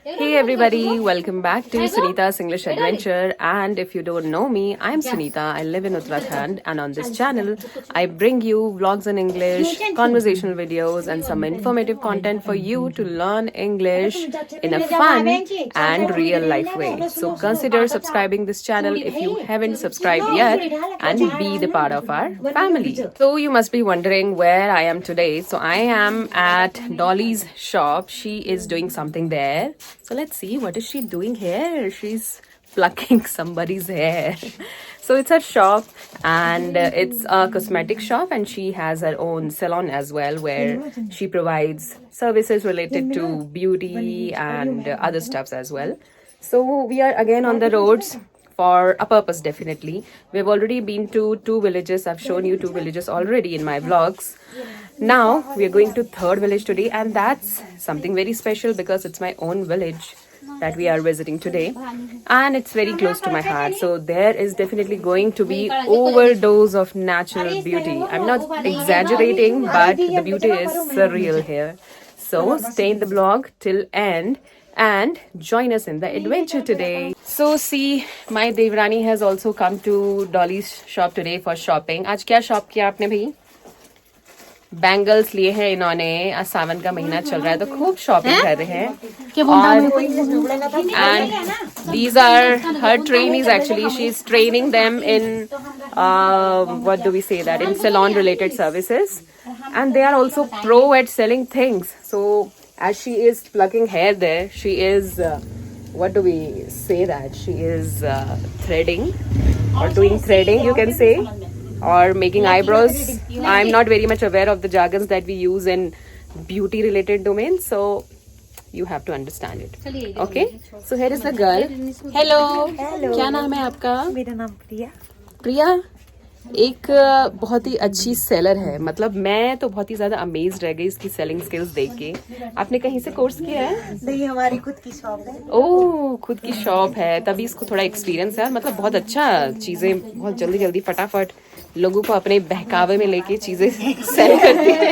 Hey everybody, welcome back to Sunita's English Adventure. And if you don't know me, I'm Sunita. I live in Uttarakhand, and on this channel, I bring you vlogs in English, conversational videos, and some informative content for you to learn English in a fun and real life way. So consider subscribing this channel if you haven't subscribed yet and be the part of our family. So you must be wondering where I am today. So I am at Dolly's shop. She is doing something there. So let's see, what is she doing here? She's plucking somebody's hair. So it's her shop, and it's a cosmetic shop, and she has her own salon as well, where she provides services related to beauty and other stuffs as well. So we are again on the roads for a purpose, definitely. We've already been to 2 villages. I've shown you 2 villages already in my vlogs. Now we are going to third village today, and that's something very special because it's my own village that we are visiting today, and it's very close to my heart. So there is definitely going to be overdose of natural beauty. I'm not exaggerating, but the beauty is surreal here. So stay in the vlog till end and join us in the adventure today. So see, my Devrani has also come to Dolly's shop today for shopping. आज क्या shop किया आपने भाई? Bangles लिए हैं इन्होंने. आज सावन का महीना चल रहा है तो खूब शॉपिंग कर रहे हैं. And these are her trainees actually. She's training them in what do we say that, in salon related services, and they are also pro at selling things. So as she is plucking hair there, she is what do we say that, she is threading or doing threading, you can say, or making eyebrows. I'm not very much aware of the jargons that we use in beauty related domains, so you have to understand it. Okay, so here is the girl. Hello. क्या नाम है आपका? मेरा नाम प्रिया. प्रिया एक बहुत ही अच्छी seller है. मतलब मैं तो बहुत ही ज्यादा अमेज्ड रह गई इसकी सेलिंग स्किल्स देख के. आपने कहीं से कोर्स किया है? नहीं, हमारी खुद की शॉप है. ओह, खुद की शॉप है, तभी इसको थोड़ा एक्सपीरियंस है. मतलब बहुत अच्छा चीजें बहुत जल्दी जल्दी फटाफट लोगों को अपने बहकावे में लेके चीजें सेल करती है.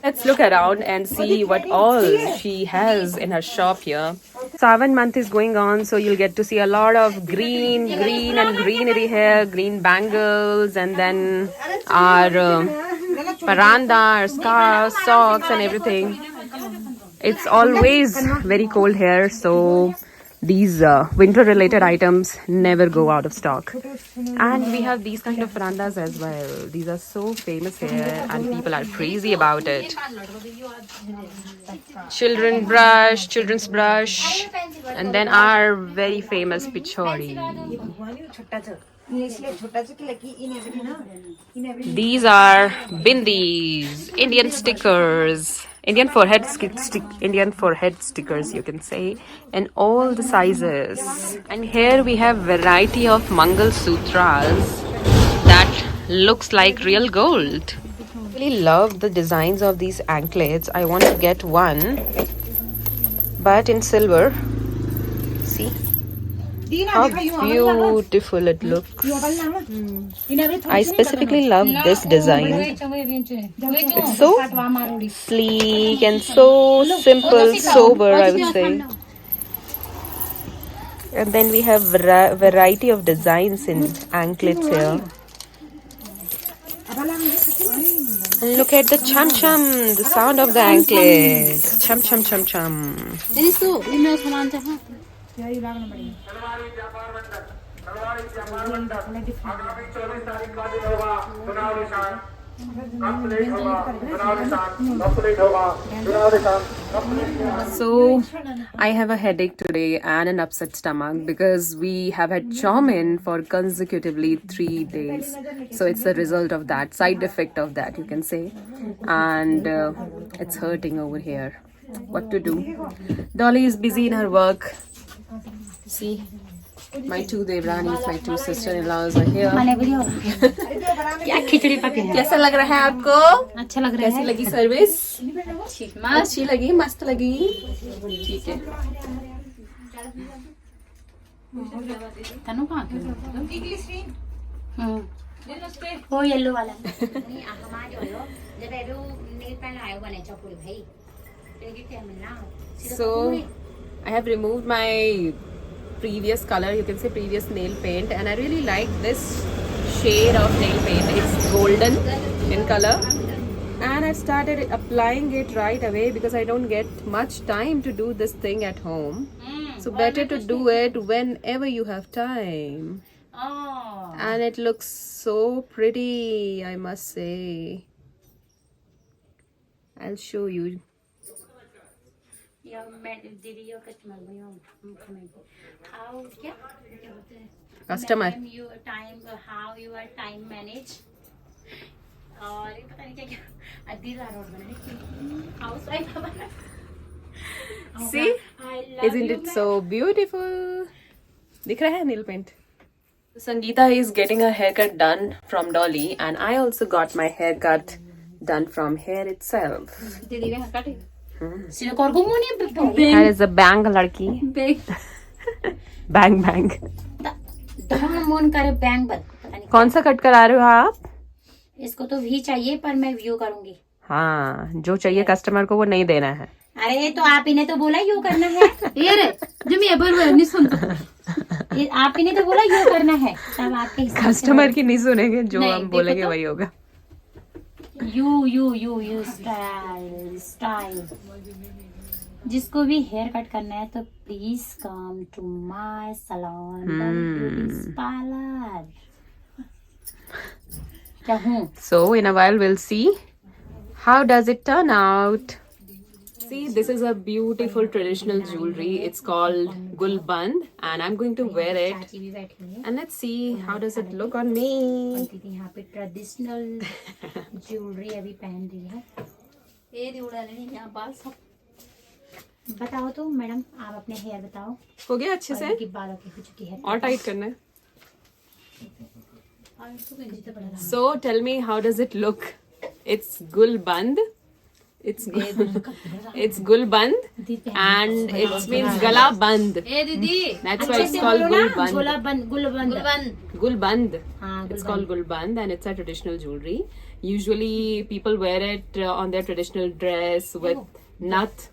Let's look around and see what all she has in her shop here. Sawan month is going on, so you'll get to see a lot of green and greenery here, green bangles, and then our paranda, our scarves, socks and everything. It's always very cold here, so these winter related items never go out of stock. And we have these kind of parandas as well. These are so famous here and people are crazy about it. Children's brush, and then our very famous pichori. These are bindis, Indian stickers, Indian forehead stickers, you can say, in all the sizes. And here we have variety of Mangal Sutras that looks like real gold. I really love the designs of these anklets. I want to get one, but in silver. See how beautiful it looks. I specifically love this design. It's so sleek and so simple, sober, I would say. And then we have variety of designs in anklets here. And look at the chum chum, the sound of the anklet. Chum chum chum chum. So I have a headache today and an upset stomach because we have had chow-mein for consecutively 3 days. So it's the result of that, side effect of that, you can say. And it's hurting over here. What to do? Dolly is busy in her work. See, my 2 Devranis, my 2 sister-in-laws are here. क्या खिचड़ी पके हैं? कैसा लग रहा है आपको? अच्छा लग रहा है. कैसी लगी सर्विस? अच्छी लगी, मस्त लगी. ठीक है. तनु कहाँ वो येलो वाला. So I have removed my previous color, you can say previous nail paint, and I really like this shade of nail paint. It's golden in color, and I've started applying it right away because I don't get much time to do this thing at home. So better to do it whenever you have time. Oh. And it looks so pretty, I must say. I'll show you. How Customer. your time, how your time manage? और ये पता नहीं क्या क्या अद्दी road बनाने house wife See? Isn't it so beautiful? दिख रहा है nail paint? Sangeeta is getting her haircut done from Dolly, and I also got my haircut done from hair itself. दीदी का काटे सिर कर घूमो नहीं That is a bang लड़की. Bang bang. दोनों मन करे बैंक बद पता नहीं कौन सा कट करा रहे हो आप? इसको तो भी चाहिए पर मैं व्यू करूंगी हाँ, जो चाहिए कस्टमर को वो नहीं देना है. अरे तो आप ही ने तो बोला यू करना है ये रे जो मैं बोल नहीं सुन ये आप ही ने तो बोला यू करना है तब आपके हिसाब से कस्टमर की नहीं सुनेंगे, जो नहीं, हम देखो बोलेंगे तो। वही होगा. यू स्टाइल जिसको भी हेयर कट करना है तो please come to my salon parlour क्या हूँ So in a while we'll see how does it turn out. See, this is a beautiful traditional jewelry. It's called Gulband, and I'm going to wear it. चाची भी बैठी है And let's see how does it look on me. दीदी यहाँ पे traditional jewellery अभी पहन रही है ये उड़ा रही है यहाँ बाल सब बताओ तो मैडम आप अपने हेयर बताओ हो गया अच्छे से? इनकी बालों की हो चुकी है और टाइट करना है. और इसको भेज दो बड़ा So tell me, how does it look? It's Gulband. It's Gulband, and it means gala band. ए दीदी That's why it's called Gulband. गुलबंद Gulband. हाँ It's called Gulband, and it's a traditional jewelry. Usually people wear it on their traditional dress with nut,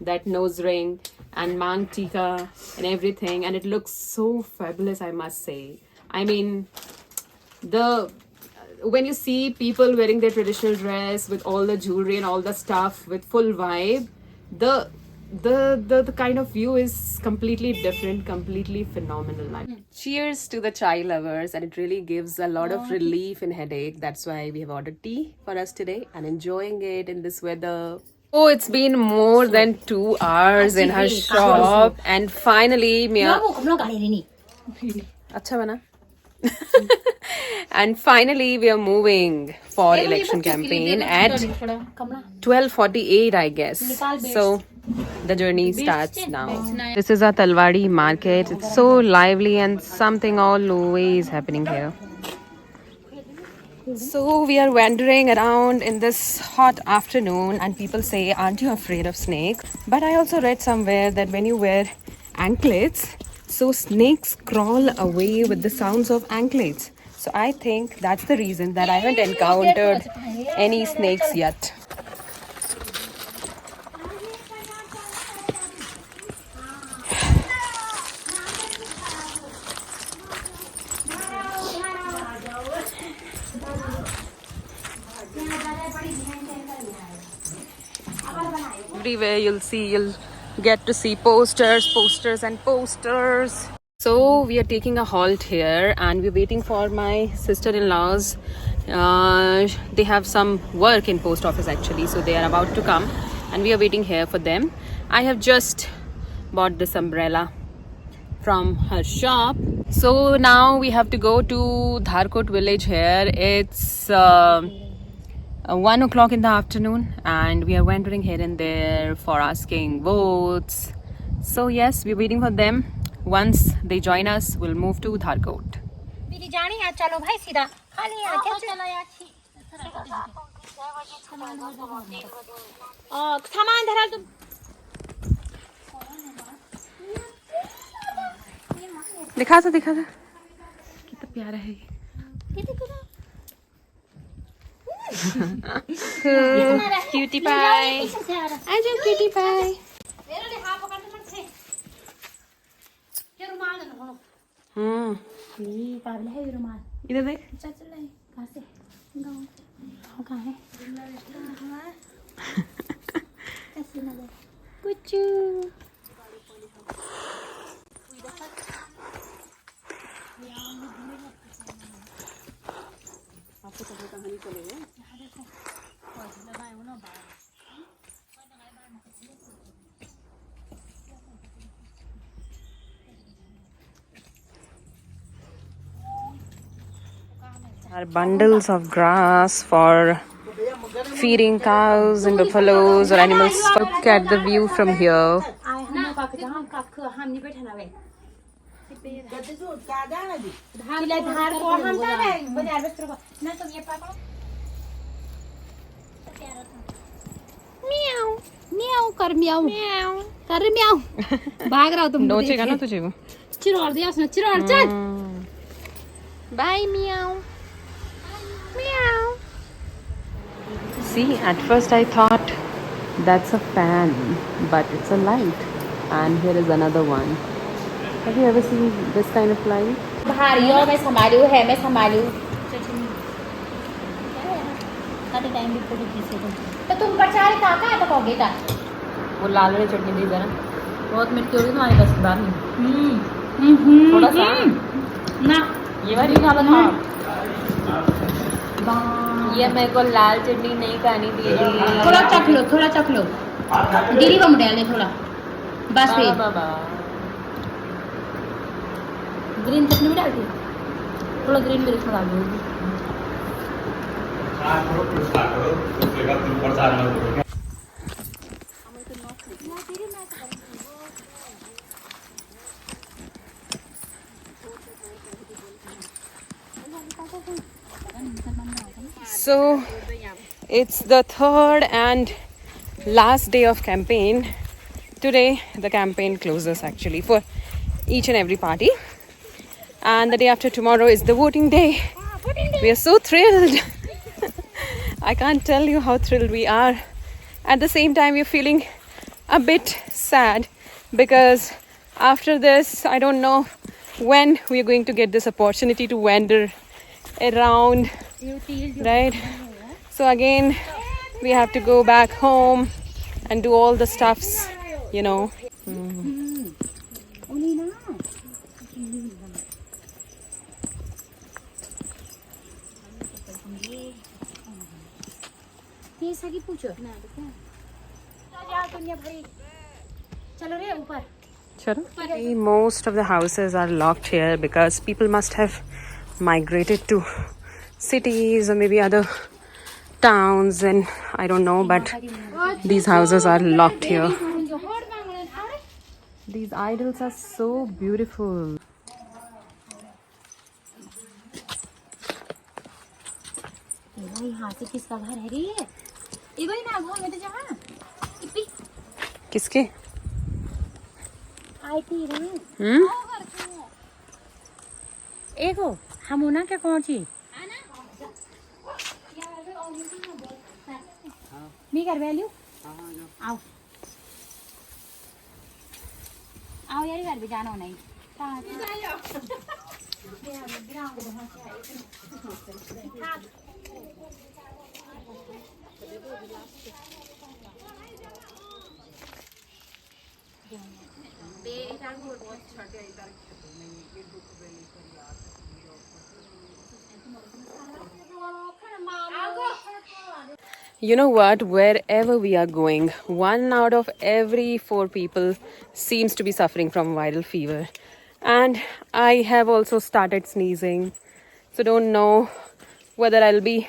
that nose ring, and mang tika and everything, and it looks so fabulous, I must say. I mean, when you see people wearing their traditional dress with all the jewelry and all the stuff with full vibe, the kind of view is completely different, completely phenomenal. Cheers to the chai lovers, and it really gives a lot of relief in headache. That's why we have ordered tea for us today and enjoying it in this weather. Oh, it's been more than 2 hours in her shop, and finally Mia. हम लोग गाड़ी नहीं अच्छा बना. And finally we are moving for election campaign at 12:48, I guess. So the journey starts now. This is a Talwadi market. It's so lively and something always happening here. So we are wandering around in this hot afternoon, and people say, aren't you afraid of snakes? But I also read somewhere that when you wear anklets, so snakes crawl away with the sounds of anklets. So I think that's the reason that I haven't encountered any snakes yet. Everywhere you'll get to see posters and posters. So we are taking a halt here, and we're waiting for my sister-in-laws. They have some work in post office actually, so they are about to come, and we are waiting here for them. I have just bought this umbrella from her shop. So now we have to go to Dharkot village here. It's 1 o'clock in the afternoon, and we are wandering here and there for asking votes. So yes, we're waiting for them. Once they join us, we'll move to Dharkot. दीदी जानी है चलो भाई सीधा खाली है क्या चला यार सामान धरा तुम दिखा था कितना प्यारा है ये. Cutie pie. आजा cutie pie. ये काबिल है ये रुमाल इधर देख. चल चल ले कहाँ से गाँव से कहाँ है कैसे नजर कुछ Are bundles of grass for feeding cows and buffaloes or animals. Look at the view from here. आए हम का जहाँ का हम नहीं बैठे ना वे किले धार को हम का रे बाजार में तो ना तो ये पापा म्याऊ म्याऊ कर म्याऊ कर म्याऊ भाग रहा हो तुम नोचेगा ना तुझे वो. चिरोड़ दिया उसने चिरोड़ चल Bye meow. Meow. See, at first I thought that's a fan, but it's a light. And here is another one. Have you ever seen this kind of light? भारी हो मैं संभालू है मैं संभालू टाइम भी फोटो खींचे तो तुम प्रचार कहाँ तो कहोगे था वो लाल वाली चटनी दी जरा. बहुत मिर्ची होगी तुम्हारे पास की बात नहीं. थोड़ा सा ना ये वाली खा लो. ये मेरे को लाल चटनी नहीं खानी थी. थोड़ा चख लो दीदी बम डाल थोड़ा बस फिर ग्रीन चटनी भी डालती थोड़ा ग्रीन मिर्च डाल दो So it's the third and last day of campaign. Today the campaign closes actually for each and every party, and the day after tomorrow is the voting day. We are so thrilled. I can't tell you how thrilled we are. At the same time we're feeling a bit sad because after this I don't know when we are going to get this opportunity to wander around, right? So again we have to go back home and do all the stuffs, you know. Most of the houses are locked here because people must have migrated to cities or maybe other towns, and I don't know, but these houses are locked here. These idols are so beautiful. यहाँ से किसका घर है रे इगो ही ना घर में तो जहाँ इप्पी किसके? आई थी रे एगो हम होना क्या कौन ची मी कर वैल्यू आओ आओ यार घर भी जाना नहीं You know what? Wherever we are going, 1 out of every 4 people seems to be suffering from viral fever. And I have also started sneezing. So don't know whether I'll be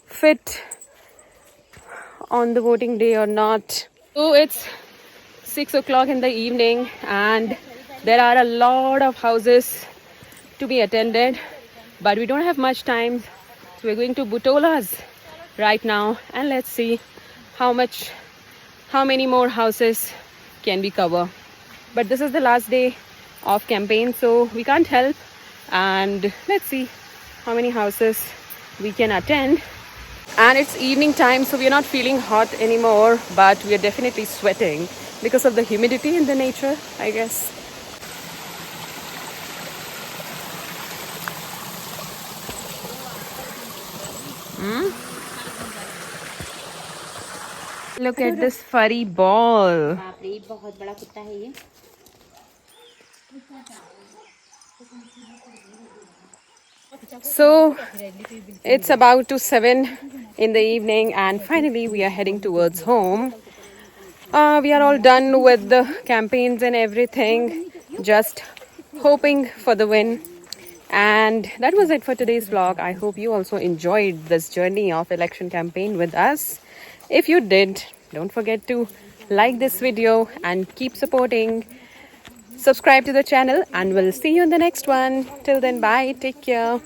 fit on the voting day or not. So it's 6 o'clock in the evening and there are a lot of houses to be attended. But we don't have much time. So we're going to Butola's right now and let's see how many more houses can we cover. But this is the last day of campaign, so we can't help, and let's see how many houses we can attend. And it's evening time, so we are not feeling hot anymore, but we are definitely sweating because of the humidity in the nature, I guess. Look at this furry ball. बाप रे बहुत बड़ा कुत्ता है ये. So it's about to 7 in the evening, and finally we are heading towards home. We are all done with the campaigns and everything, just hoping for the win. And that was it for today's vlog. I hope you also enjoyed this journey of election campaign with us. If you did, don't forget to like this video and keep supporting. Subscribe to the channel, and we'll see you in the next one. Till then, bye. Take care.